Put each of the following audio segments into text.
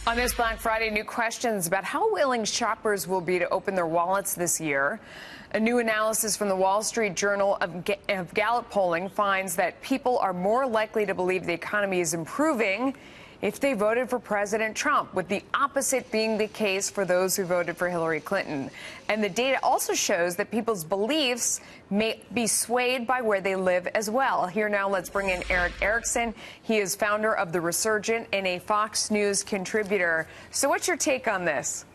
On this Black Friday, new questions about how willing shoppers will be to open their wallets this year. A new analysis from the Wall Street Journal of Gallup polling finds that people are more likely to believe the economy is improving if they voted for President Trump, with the opposite being the case for those who voted for Hillary Clinton. And the data also shows that people's beliefs may be swayed by where they live as well. Here now, let's bring in Erick Erickson. He is founder of The Resurgent and a Fox News contributor. So what's your take on this?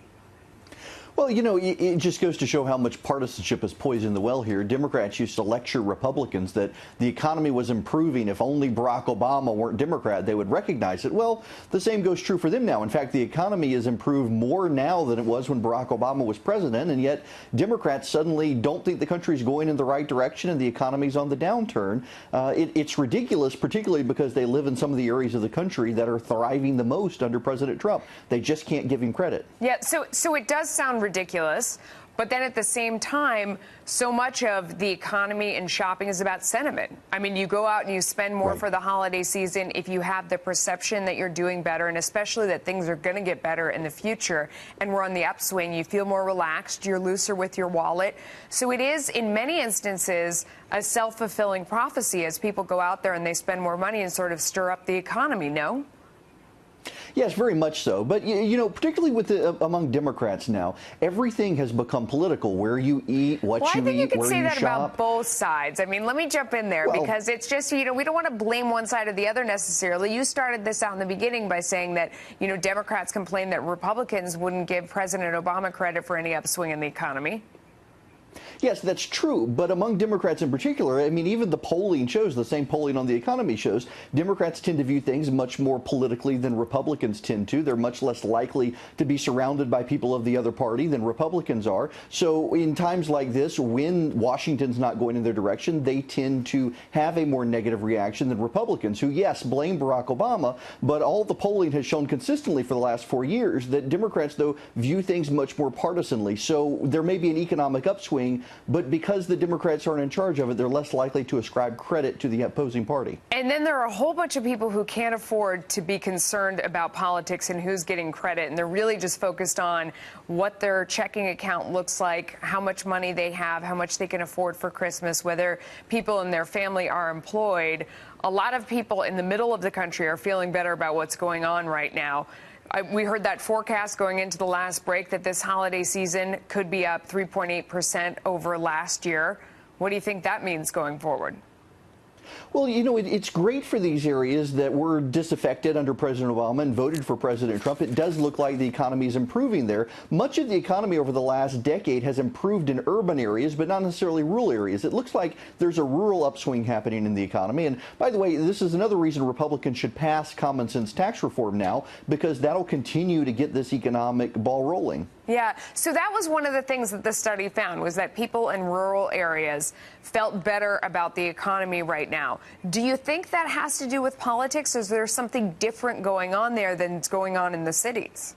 Well, you know, it just goes to show how much partisanship has poisoned the well here. Democrats used to lecture Republicans that the economy was improving. If only Barack Obama weren't Democrat, they would recognize it. Well, the same goes true for them now. In fact, the economy has improved more now than it was when Barack Obama was president, and yet Democrats suddenly don't think the country's going in the right direction and the economy's on the downturn. It's ridiculous, particularly because they live in some of the areas of the country that are thriving the most under President Trump. They just can't give him credit. Yeah, so it does sound ridiculous, but then at the same time, so much of the economy and shopping is about sentiment. I mean, you go out and you spend more for the holiday season if you have the perception that you're doing better, and especially that things are going to get better in the future, and we're on the upswing. You feel more relaxed, you're looser with your wallet. So it is, in many instances, a self-fulfilling prophecy as people go out there and they spend more money and sort of stir up the economy, no? Yes, very much so. But, you know, particularly with among Democrats now, everything has become political. Where you eat, what you eat, where you shop. Well, I think you can say that about both sides. I mean, let me jump in there because it's just, you know, we don't want to blame one side or the other necessarily. You started this out in the beginning by saying that, you know, Democrats complain that Republicans wouldn't give President Obama credit for any upswing in the economy. Yes, that's true. But among Democrats in particular, I mean, even the polling shows, the same polling on the economy shows, Democrats tend to view things much more politically than Republicans tend to. They're much less likely to be surrounded by people of the other party than Republicans are. So in times like this, when Washington's not going in their direction, they tend to have a more negative reaction than Republicans, who, yes, blame Barack Obama, but all the polling has shown consistently for the last 4 years that Democrats, though, view things much more partisanly. So there may be an economic upswing, but because the Democrats aren't in charge of it, they're less likely to ascribe credit to the opposing party. And then there are a whole bunch of people who can't afford to be concerned about politics and who's getting credit, and they're really just focused on what their checking account looks like, how much money they have, how much they can afford for Christmas, whether people in their family are employed. A lot of people in the middle of the country are feeling better about what's going on right now. We heard that forecast going into the last break that this holiday season could be up 3.8% over last year. What do you think that means going forward? Well, you know, it's great for these areas that were disaffected under President Obama and voted for President Trump. It does look like the economy is improving there. Much of the economy over the last decade has improved in urban areas, but not necessarily rural areas. It looks like there's a rural upswing happening in the economy. And by the way, this is another reason Republicans should pass common sense tax reform now, because that'll continue to get this economic ball rolling. Yeah, so that was one of the things that the study found, was that people in rural areas felt better about the economy right now. Do you think that has to do with politics, or is there something different going on there than's going on in the cities?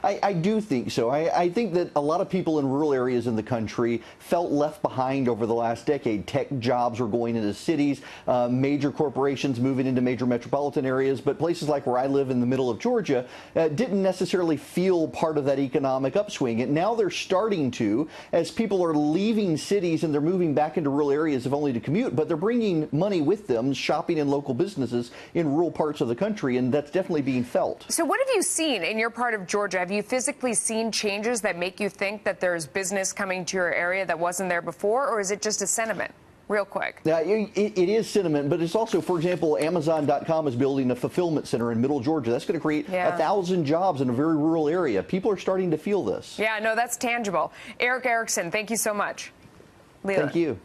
I do think so. I think that a lot of people in rural areas in the country felt left behind over the last decade. Tech jobs were going into cities, major corporations moving into major metropolitan areas, but places like where I live in the middle of Georgia didn't necessarily feel part of that economic upswing. And now they're starting to, as people are leaving cities and they're moving back into rural areas if only to commute, but they're bringing money with them, shopping in local businesses in rural parts of the country, and that's definitely being felt. So what have you seen in your part of Georgia? Have you physically seen changes that make you think that there's business coming to your area that wasn't there before, or is it just a sentiment? Real quick. Yeah, it is sentiment, but it's also, for example, Amazon.com is building a fulfillment center in Middle Georgia. That's going to create 1,000 jobs in a very rural area. People are starting to feel this. Yeah, no, that's tangible. Erick Erickson, thank you so much. Leila. Thank you.